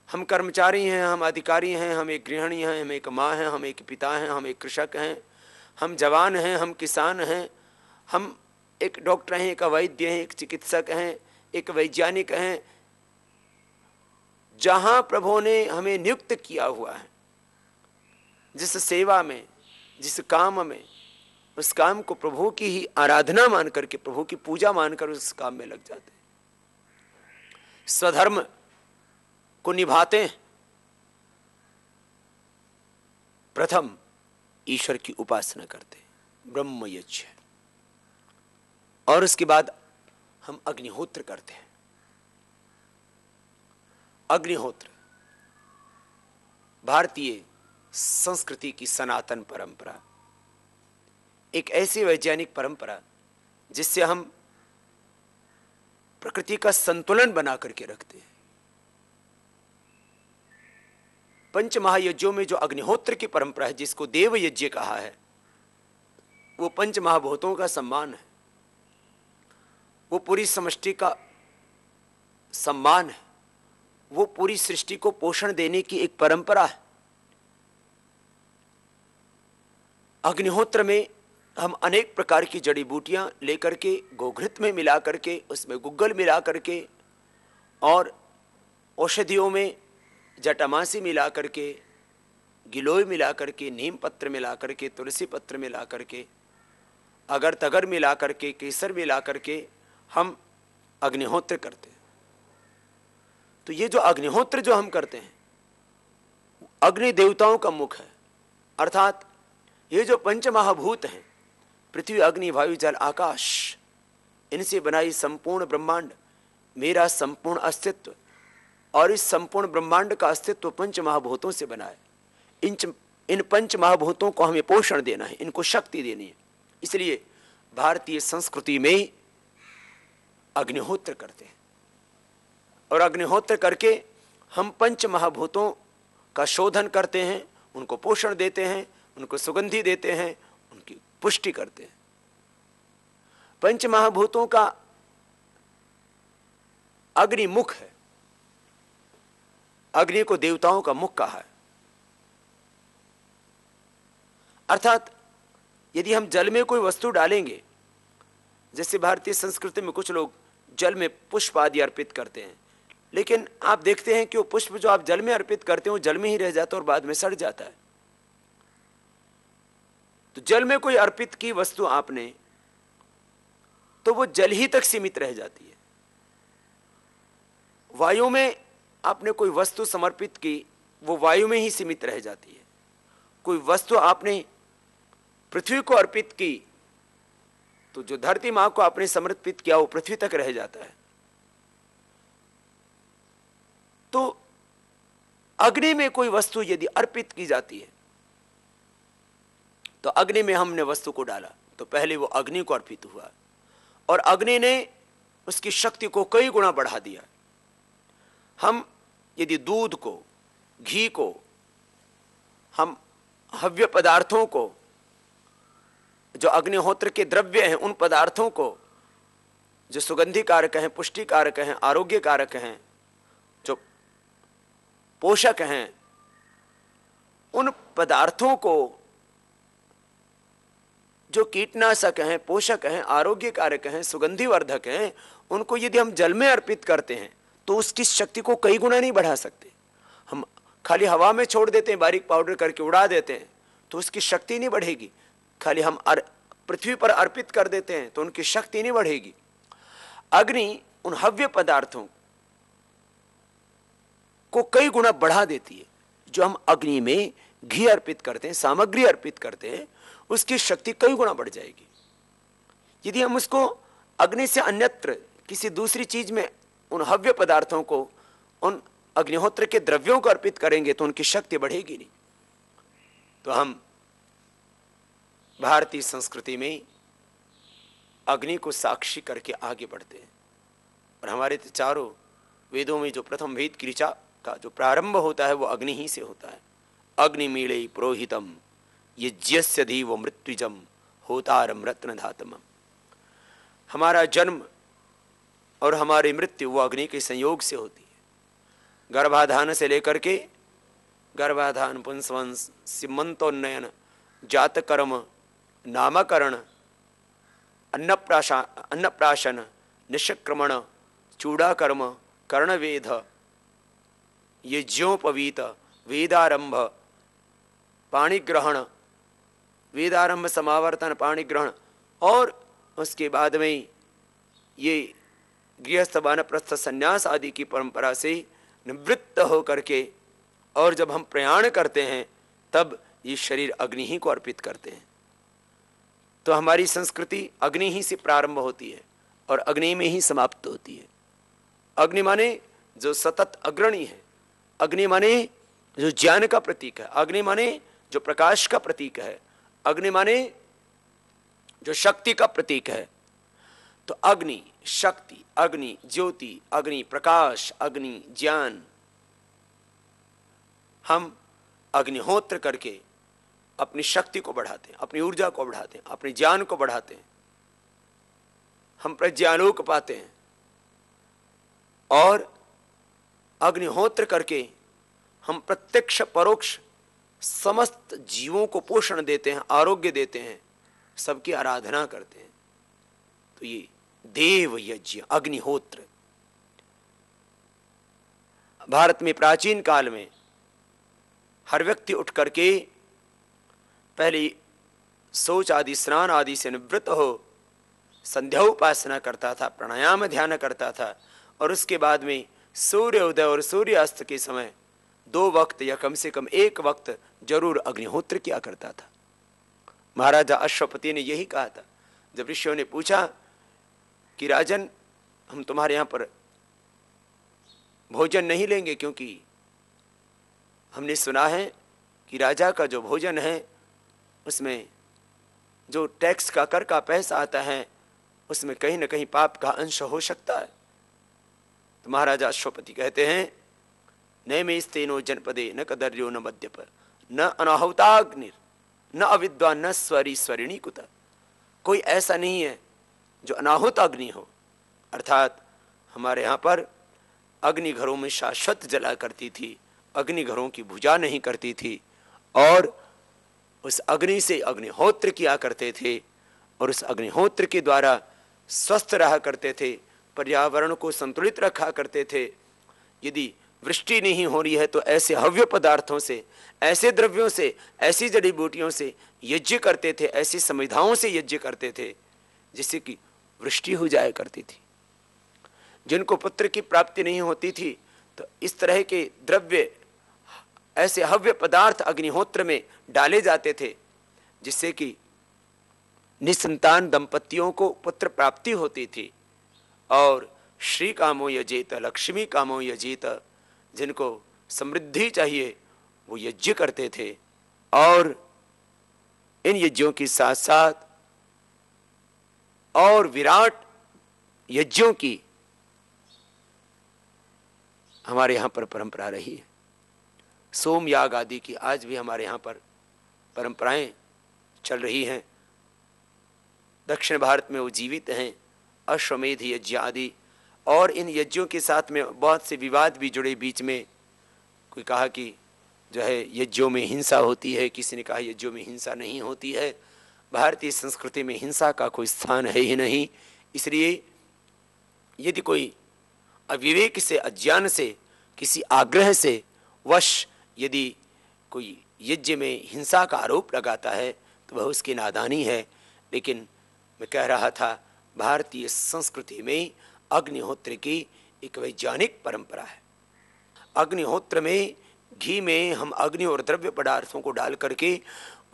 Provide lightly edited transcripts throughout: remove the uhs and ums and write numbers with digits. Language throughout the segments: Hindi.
हम कर्मचारी हैं, हम अधिकारी हैं, हम एक गृहिणी हैं, हम एक माँ हैं, हम एक पिता हैं, हम एक कृषक हैं, हम जवान हैं, हम किसान हैं, हम एक डॉक्टर हैं, एक वैद्य हैं, एक चिकित्सक हैं, एक वैज्ञानिक हैं। जहाँ प्रभु ने हमें नियुक्त किया हुआ है, जिस सेवा में, जिस काम में, उस काम को प्रभु की ही आराधना मान करके, प्रभु की पूजा मानकर उस काम में लग जाते हैं, स्वधर्म को निभाते हैं। प्रथम ईश्वर की उपासना करते हैं, ब्रह्म यज्ञ, और उसके बाद हम अग्निहोत्र करते हैं। अग्निहोत्र भारतीय संस्कृति की सनातन परंपरा, एक ऐसी वैज्ञानिक परंपरा जिससे हम प्रकृति का संतुलन बना करके रखते हैं। पंच महायज्ञों में जो अग्निहोत्र की परंपरा है, जिसको देव यज्ञ कहा है, वो पंच महाभूतों का सम्मान है, वो पूरी समष्टि का सम्मान है, वो पूरी सृष्टि को पोषण देने की एक परंपरा है। अग्निहोत्र में हम अनेक प्रकार की जड़ी बूटियां लेकर के, गोघृत में मिला करके, उसमें गुग्गल मिला करके, और औषधियों में जटामासी मिला करके, गिलोय मिला करके, नीम पत्र मिला करके, तुलसी पत्र मिला करके, अगर तगर मिला करके, केसर मिला करके हम अग्निहोत्र करते हैं। तो ये जो अग्निहोत्र जो हम करते हैं, अग्नि देवताओं का मुख है, अर्थात ये जो पंच महाभूत हैं, पृथ्वी, अग्नि, वायु, जल, आकाश, इनसे बनाई संपूर्ण ब्रह्मांड, मेरा संपूर्ण अस्तित्व, और इस संपूर्ण ब्रह्मांड का अस्तित्व पंच महाभूतों से बना है। इन पंच महाभूतों को हमें पोषण देना है, इनको शक्ति देनी है। इसलिए भारतीय संस्कृति में अग्निहोत्र करते हैं, और अग्निहोत्र करके हम पंच महाभूतों का शोधन करते हैं, उनको पोषण देते हैं, उनको सुगंधि देते हैं, उनकी पुष्टि करते हैं। पंच महाभूतों का अग्नि मुख है, अग्नि को देवताओं का मुख कहा है। अर्थात यदि हम जल में कोई वस्तु डालेंगे, जैसे भारतीय संस्कृति में कुछ लोग जल में पुष्प आदि अर्पित करते हैं, लेकिन आप देखते हैं कि वो पुष्प जो आप जल में अर्पित करते हैं वो जल में ही रह जाता है और बाद में सड़ जाता है। तो जल में कोई अर्पित की वस्तु आपने, तो वो जल ही तक सीमित रह जाती है। वायु में आपने कोई वस्तु समर्पित की, वो वायु में ही सीमित रह जाती है। कोई वस्तु आपने पृथ्वी को अर्पित की, तो जो धरती मां को आपने समर्पित किया वो पृथ्वी तक रह जाता है। तो अग्नि में कोई वस्तु यदि अर्पित की जाती है, तो अग्नि में हमने वस्तु को डाला तो पहले वो अग्नि को अर्पित हुआ, और अग्नि ने उसकी शक्ति को कई गुना बढ़ा दिया। हम यदि दूध को, घी को, हम हव्य पदार्थों को, जो अग्निहोत्र के द्रव्य हैं, उन पदार्थों को जो सुगंधि कारक हैं, पुष्टि कारक हैं, आरोग्य कारक हैं, जो पोषक हैं, उन पदार्थों को, जो कीटनाशक हैं, पोषक हैं, आरोग्य कारक हैं, सुगंधि वर्धक हैं, उनको यदि हम जल में अर्पित करते हैं तो उसकी शक्ति को कई गुना नहीं बढ़ा सकते। हम खाली हवा में छोड़ देते हैं, बारीक पाउडर करके उड़ा देते हैं, तो उसकी शक्ति नहीं बढ़ेगी। खाली हम पृथ्वी पर अर्पित कर देते हैं तो उनकी शक्ति नहीं बढ़ेगी। अग्नि उन हव्य पदार्थों को कई गुना बढ़ा देती है। जो हम अग्नि में घी अर्पित करते हैं, सामग्री अर्पित करते हैं, उसकी शक्ति कई गुना बढ़ जाएगी। यदि हम उसको अग्नि से अन्यत्र किसी दूसरी चीज में उन हव्य पदार्थों को, उन अग्निहोत्र के द्रव्यों को अर्पित करेंगे तो उनकी शक्ति बढ़ेगी नहीं। तो हम भारतीय संस्कृति में अग्नि को साक्षी करके आगे बढ़ते हैं, और हमारे चारों वेदों में जो प्रथम वेद की ऋचा का जो प्रारंभ होता है वो अग्नि ही से होता है। अग्निमीळे पुरोहितम यज्ञस्य धीवो मृत्युजम होतारम रत्नधातमम। हमारा जन्म और हमारी मृत्यु वो अग्नि के संयोग से होती है। गर्भाधान से लेकर के गर्भाधान, पुंसवंश, सीमंतोन्नयन, जातकर्म, नामकरण, अन्नप्राशन, निष्क्रमण, चूड़ाकर्म, कर्णवेद, यज्ञोपवीत, वेदारंभ, पाणिग्रहण, वेदारंभ, समावर्तन, पाणिग्रहण, और उसके बाद में ये गृहस्थ, वानप्रस्थ, संन्यास आदि की परंपरा से निवृत्त होकर के और जब हम प्रयाण करते हैं तब ये शरीर अग्नि ही को अर्पित करते हैं। तो हमारी संस्कृति अग्नि ही से प्रारंभ होती है और अग्नि में ही समाप्त होती है। अग्नि माने जो सतत अग्रणी है, अग्नि माने जो ज्ञान का प्रतीक है, अग्नि माने जो प्रकाश का प्रतीक है, अग्नि माने जो शक्ति का प्रतीक है। तो अग्नि शक्ति, अग्नि ज्योति, अग्नि प्रकाश, अग्नि ज्ञान। हम अग्निहोत्र करके अपनी शक्ति को बढ़ाते हैं, अपनी ऊर्जा को बढ़ाते हैं, अपने ज्ञान को बढ़ाते हैं, हम प्रज्ञालोक पाते हैं। और अग्निहोत्र करके हम प्रत्यक्ष परोक्ष समस्त जीवों को पोषण देते हैं, आरोग्य देते हैं, सबकी आराधना करते हैं। तो ये देव यज्ञ अग्निहोत्र। भारत में प्राचीन काल में हर व्यक्ति उठ करके पहले शौच आदि, स्नान आदि से निवृत्त हो संध्या उपासना करता था, प्राणायाम ध्यान करता था, और उसके बाद में सूर्य उदय और सूर्यास्त के समय 2 वक्त या कम से कम 1 वक्त जरूर अग्निहोत्र किया करता था। महाराजा अश्वपति ने यही कहा था जब ऋषियों ने पूछा कि राजन, हम तुम्हारे यहाँ पर भोजन नहीं लेंगे क्योंकि हमने सुना है कि राजा का जो भोजन है उसमें जो टैक्स का, कर का पैसा आता है, उसमें कहीं न कहीं पाप का अंश हो सकता है। तो महाराजा अश्वपति कहते हैं, नैमेस्तेनो जनपदे न कदर्यो न मद्यप न अनाहुताग्निर न अविद्वान न स्वरी स्वरिणी कुत। कोई ऐसा नहीं है जो अनाहुत अग्नि हो, अर्थात हमारे यहाँ पर अग्नि घरों में शाश्वत जला करती थी, अग्नि घरों की भुजा नहीं करती थी, और उस अग्नि से अग्निहोत्र किया करते थे, और उस अग्निहोत्र के द्वारा स्वस्थ रहा करते थे, पर्यावरण को संतुलित रखा करते थे। यदि वृष्टि नहीं हो रही है तो ऐसे हव्य पदार्थों से, ऐसे द्रव्यों से, ऐसी जड़ी बूटियों से यज्ञ करते थे, ऐसी संविधाओं से यज्ञ करते थे जिससे कि वृष्टि हो जाया करती थी। जिनको पुत्र की प्राप्ति नहीं होती थी तो इस तरह के द्रव्य, ऐसे हव्य पदार्थ अग्निहोत्र में डाले जाते थे जिससे कि निसंतान दंपतियों को पुत्र प्राप्ति होती थी। और श्री कामो यजेत, लक्ष्मी कामो यजेत, जिनको समृद्धि चाहिए वो यज्ञ करते थे। और इन यज्ञों के साथ साथ और विराट यज्ञों की हमारे यहाँ पर परंपरा रही है। सोम याग आदि की आज भी हमारे यहाँ पर परंपराएं चल रही हैं। दक्षिण भारत में वो जीवित हैं, अश्वमेध यज्ञ आदि। और इन यज्ञों के साथ में बहुत से विवाद भी जुड़े बीच में। कोई कहा कि जो है यज्ञों में हिंसा होती है, किसी ने कहा यज्ञों में हिंसा नहीं होती है। भारतीय संस्कृति में हिंसा का कोई स्थान है ही नहीं। इसलिए यदि कोई अविवेक से, अज्ञान से, किसी आग्रह से वश यदि कोई यज्ञ में हिंसा का आरोप लगाता है तो वह उसकी नादानी है। लेकिन मैं कह रहा था, भारतीय संस्कृति में अग्निहोत्र की एक वैज्ञानिक परंपरा है। अग्निहोत्र में, घी में हम अग्नि और द्रव्य पदार्थों को डाल करके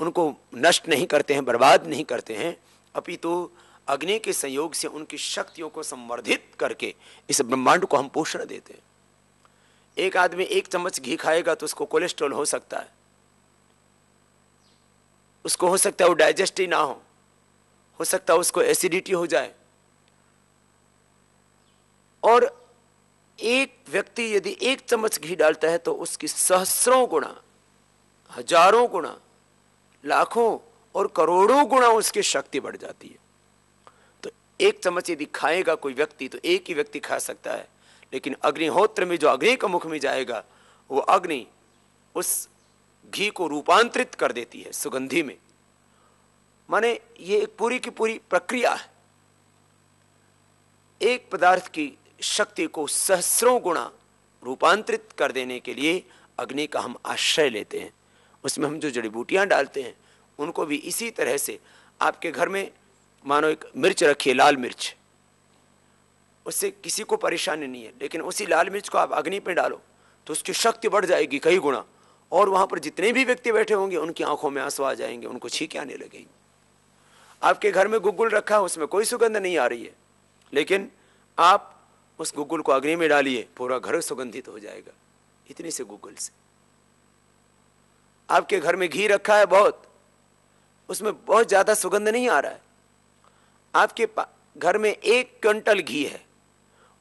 उनको नष्ट नहीं करते हैं, बर्बाद नहीं करते हैं, अपितु अग्नि के संयोग से उनकी शक्तियों को संवर्धित करके इस ब्रह्मांड को हम पोषण देते हैं। एक आदमी 1 चम्मच घी खाएगा तो उसको कोलेस्ट्रॉल हो सकता है, उसको हो सकता है वो डाइजेस्ट ही ना हो सकता है उसको एसिडिटी हो जाए। और एक व्यक्ति यदि 1 चम्मच घी डालता है तो उसकी सहस्रों गुना, हजारों गुना, लाखों और करोड़ों गुना उसकी शक्ति बढ़ जाती है। तो 1 चम्मच यदि खाएगा कोई व्यक्ति तो एक ही व्यक्ति खा सकता है, लेकिन अग्निहोत्र में जो अग्नि का मुख में जाएगा वो अग्नि उस घी को रूपांतरित कर देती है सुगंधि में। माने ये एक पूरी की पूरी प्रक्रिया है। एक पदार्थ की शक्ति को सहस्रों गुणा रूपांतरित कर देने के लिए अग्नि का हम आश्रय लेते हैं। उसमें हम जो जड़ी बूटियां डालते हैं उनको भी इसी तरह से, आपके घर में मानो एक मिर्च रखी है, लाल मिर्च, उससे किसी को परेशानी नहीं है, लेकिन उसी लाल मिर्च को आप अग्नि पे डालो तो उसकी शक्ति बढ़ जाएगी कई गुना, और वहां पर जितने भी व्यक्ति बैठे होंगे उनकी आंखों में आंसू आ जाएंगे, उनको छींकें आने लगेंगी। आपके घर में गुग्गुल रखा है, उसमें कोई सुगंध नहीं आ रही है, लेकिन आप उस गुग्गुल को अग्नि में डालिए, पूरा घर सुगंधित हो जाएगा इतनी से गुग्गुल से। आपके घर में घी रखा है बहुत, उसमें बहुत ज्यादा सुगंध नहीं आ रहा है, आपके घर में 1 क्विंटल घी है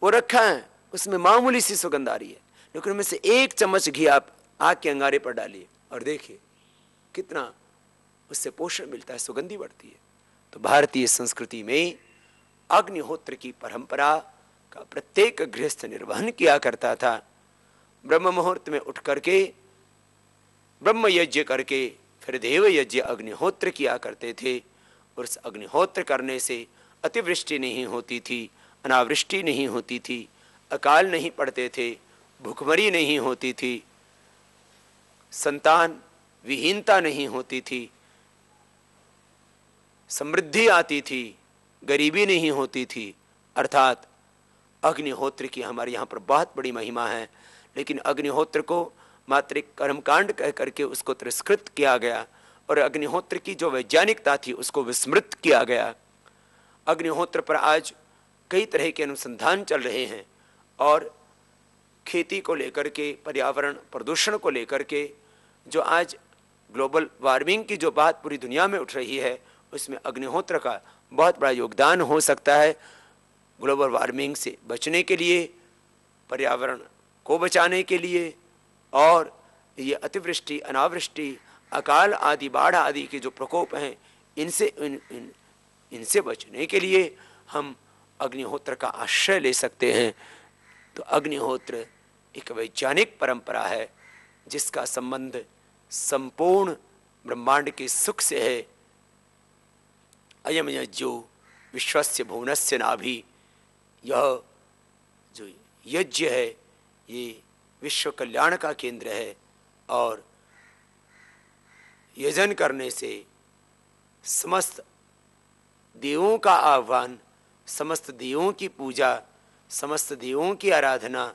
वो रखा है, उसमें मामूली सी सुगंध आ रही है, लेकिन उनमें से 1 चम्मच घी आप आग के अंगारे पर डालिए और देखिए कितना उससे पोषण मिलता है, सुगंधी बढ़ती है। तो भारतीय संस्कृति में अग्निहोत्र की परंपरा का प्रत्येक गृहस्थ निर्वहन किया करता था। ब्रह्म मुहूर्त में उठ करके ब्रह्म यज्ञ करके फिर देव यज्ञ अग्निहोत्र किया करते थे, और उस अग्निहोत्र करने से अतिवृष्टि नहीं होती थी, अनावृष्टि नहीं होती थी, अकाल नहीं पड़ते थे, भूखमरी नहीं होती थी, संतान विहीनता नहीं होती थी, समृद्धि आती थी, गरीबी नहीं होती थी। अर्थात अग्निहोत्र की हमारे यहाँ पर बहुत बड़ी महिमा है, लेकिन अग्निहोत्र को मात्र एक कर्मकांड कह करके उसको तिरस्कृत किया गया, और अग्निहोत्र की जो वैज्ञानिकता थी उसको विस्मृत किया गया। अग्निहोत्र पर आज कई तरह के अनुसंधान चल रहे हैं, और खेती को लेकर के, पर्यावरण प्रदूषण को लेकर के जो आज ग्लोबल वार्मिंग की जो बात पूरी दुनिया में उठ रही है, उसमें अग्निहोत्र का बहुत बड़ा योगदान हो सकता है। ग्लोबल वार्मिंग से बचने के लिए, पर्यावरण को बचाने के लिए, और ये अतिवृष्टि, अनावृष्टि, अकाल आदि, बाढ़ आदि के जो प्रकोप हैं इनसे बचने के लिए हम अग्निहोत्र का आश्रय ले सकते हैं। तो अग्निहोत्र एक वैज्ञानिक परंपरा है जिसका संबंध संपूर्ण ब्रह्मांड के सुख से है। अयम यज्ञो विश्वस्य भुवनस्य नाभि, यह जो यज्ञ है ये विश्व कल्याण का केंद्र है, और यजन करने से समस्त देवों का आह्वान, समस्त देवों की पूजा, समस्त देवों की आराधना,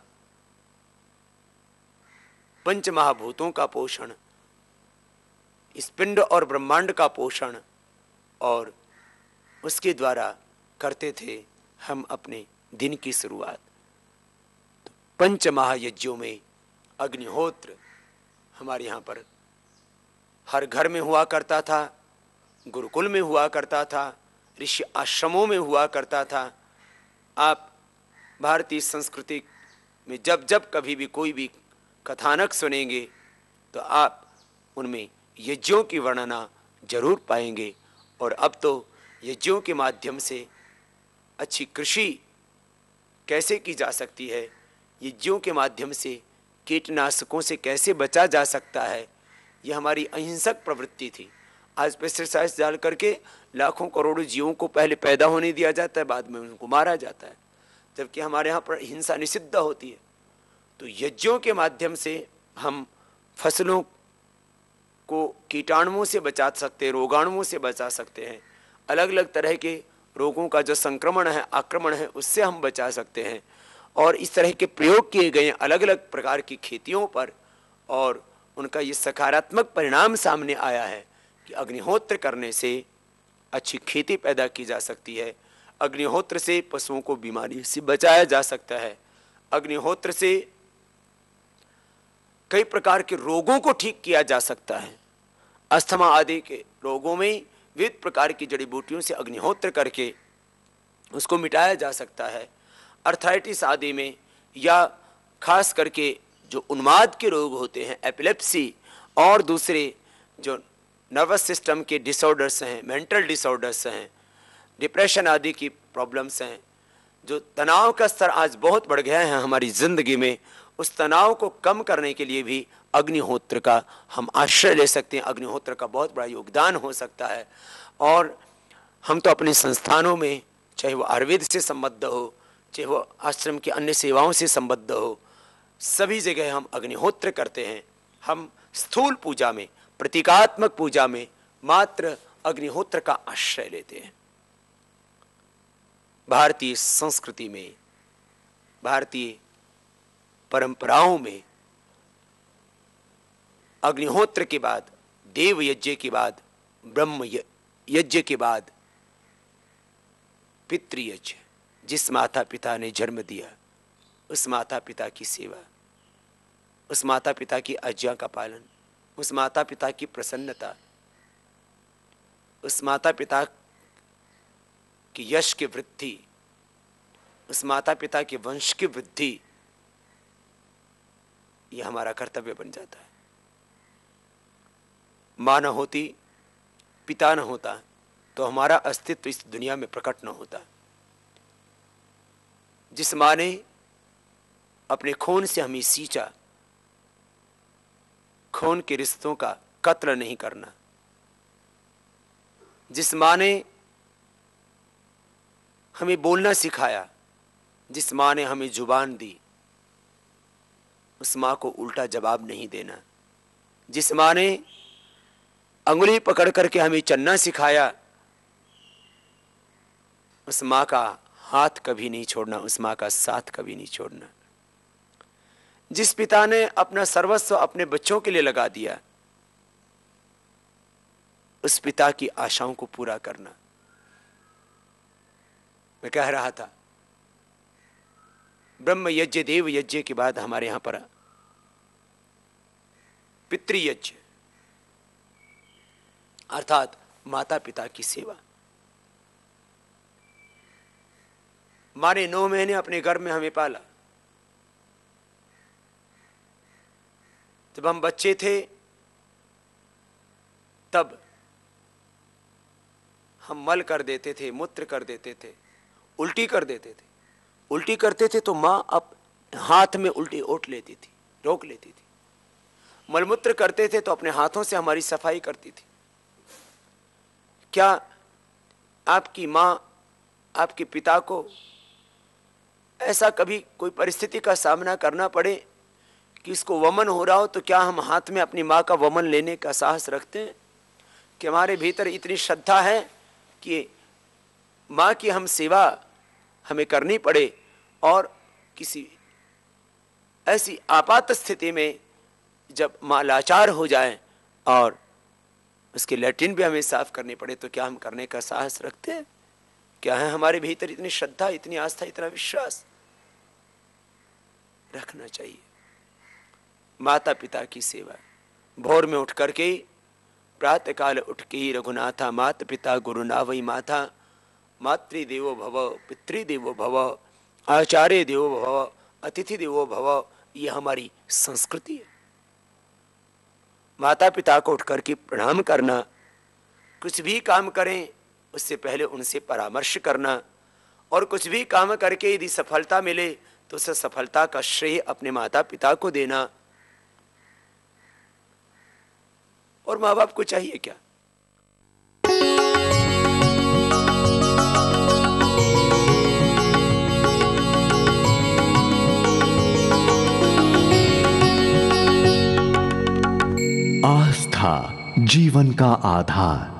पंच महाभूतों का पोषण, इस पिंड और ब्रह्मांड का पोषण, और उसके द्वारा करते थे हम अपने दिन की शुरुआत। तो पंच महायज्ञों में अग्निहोत्र हमारे यहाँ पर हर घर में हुआ करता था, गुरुकुल में हुआ करता था, ऋषि आश्रमों में हुआ करता था। आप भारतीय संस्कृति में जब जब कभी भी कोई भी कथानक सुनेंगे तो आप उनमें यज्ञों की वर्णना जरूर पाएंगे। और अब तो यज्ञों के माध्यम से अच्छी कृषि कैसे की जा सकती है, यज्ञों के माध्यम से कीटनाशकों से कैसे बचा जा सकता है, यह हमारी अहिंसक प्रवृत्ति थी। आज पेस्टिसाइड्स डाल करके लाखों करोड़ों जीवों को पहले पैदा होने दिया जाता है, बाद में उनको मारा जाता है, जबकि हमारे यहाँ पर हिंसा निषिद्ध होती है। तो यज्ञों के माध्यम से हम फसलों को कीटाणुओं से बचा सकते हैं, रोगाणुओं से बचा सकते हैं, अलग अलग तरह के रोगों का जो संक्रमण है, आक्रमण है, उससे हम बचा सकते हैं। और इस तरह के प्रयोग किए गए अलग अलग प्रकार की खेतियों पर, और उनका ये सकारात्मक परिणाम सामने आया है कि अग्निहोत्र करने से अच्छी खेती पैदा की जा सकती है, अग्निहोत्र से पशुओं को बीमारी से बचाया जा सकता है, अग्निहोत्र से कई प्रकार के रोगों को ठीक किया जा सकता है। अस्थमा आदि के रोगों में विविध प्रकार की जड़ी बूटियों से अग्निहोत्र करके उसको मिटाया जा सकता है। अर्थराइटिस आदि में, या खास करके जो उन्माद के रोग होते हैं, एपिलेप्सी और दूसरे जो नर्वस सिस्टम के डिसऑर्डर्स हैं, मेंटल डिसऑर्डर्स हैं, डिप्रेशन आदि की प्रॉब्लम्स हैं, जो तनाव का स्तर आज बहुत बढ़ गया है हमारी जिंदगी में, उस तनाव को कम करने के लिए भी अग्निहोत्र का हम आश्रय ले सकते हैं। अग्निहोत्र का बहुत बड़ा योगदान हो सकता है। और हम तो अपने संस्थानों में, चाहे वो आयुर्वेद से संबद्ध हो, चाहे वो आश्रम की अन्य सेवाओं से संबद्ध हो, सभी जगह हम अग्निहोत्र करते हैं। हम स्थूल पूजा में, प्रतीकात्मक पूजा में मात्र अग्निहोत्र का आश्रय लेते हैं। भारतीय संस्कृति में, भारतीय परंपराओं में अग्निहोत्र के बाद, देव यज्ञ के बाद, ब्रह्म यज्ञ के बाद पितृयज्ञ, जिस माता पिता ने जन्म दिया उस माता पिता की सेवा, उस माता पिता की आज्ञा का पालन, उस माता पिता की प्रसन्नता, उस माता पिता की यश की वृद्धि, उस माता पिता के वंश की वृद्धि, यह हमारा कर्तव्य बन जाता है। मां न होती, पिता न होता तो हमारा अस्तित्व इस दुनिया में प्रकट न होता। जिस मां ने अपने खून से हमें सींचा, खून के रिश्तों का कत्ल नहीं करना, जिस मां ने हमें बोलना सिखाया, जिस मां ने हमें जुबान दी, उस मां को उल्टा जवाब नहीं देना, जिस मां ने अंगुली पकड़ करके हमें चलना सिखाया, उस मां का हाथ कभी नहीं छोड़ना, उस मां का साथ कभी नहीं छोड़ना। जिस पिता ने अपना सर्वस्व अपने बच्चों के लिए लगा दिया, उस पिता की आशाओं को पूरा करना। मैं कह रहा था, ब्रह्म यज्ञ, देव यज्ञ के बाद हमारे यहां पर पितृयज्ञ अर्थात माता पिता की सेवा। मां ने 9 महीने अपने गर्भ में हमें पाला। जब हम बच्चे थे तब हम मल कर देते थे, मूत्र कर देते थे, उल्टी कर देते थे। उल्टी करते थे तो मां अब हाथ में उल्टी ओट लेती थी, रोक लेती थी। मलमूत्र करते थे तो अपने हाथों से हमारी सफाई करती थी। क्या आपकी मां, आपके पिता को ऐसा कभी कोई परिस्थिति का सामना करना पड़े कि इसको वमन हो रहा हो, तो क्या हम हाथ में अपनी मां का वमन लेने का साहस रखते हैं? कि हमारे भीतर इतनी श्रद्धा है कि मां की हम सेवा हमें करनी पड़े, और किसी ऐसी आपात स्थिति में जब मां लाचार हो जाए और उसके लैट्रिन भी हमें साफ करनी पड़े, तो क्या हम करने का साहस रखते हैं? क्या है हमारे भीतर इतनी श्रद्धा, इतनी आस्था, इतना विश्वास? रखना चाहिए। माता पिता की सेवा, भोर में उठ करके, प्रातः काल उठ के ही रघुनाथा, माता पिता गुरु नावई माथा, मातृदेवो भव, पितृदेवो भव, आचार्य देवो भव, अतिथि देवो भव, ये हमारी संस्कृति है। माता पिता को उठ करके प्रणाम करना, कुछ भी काम करें उससे पहले उनसे परामर्श करना, और कुछ भी काम करके यदि सफलता मिले तो उस सफलता का श्रेय अपने माता पिता को देना। और माँ बाप को चाहिए क्या? आस्था जीवन का आधार।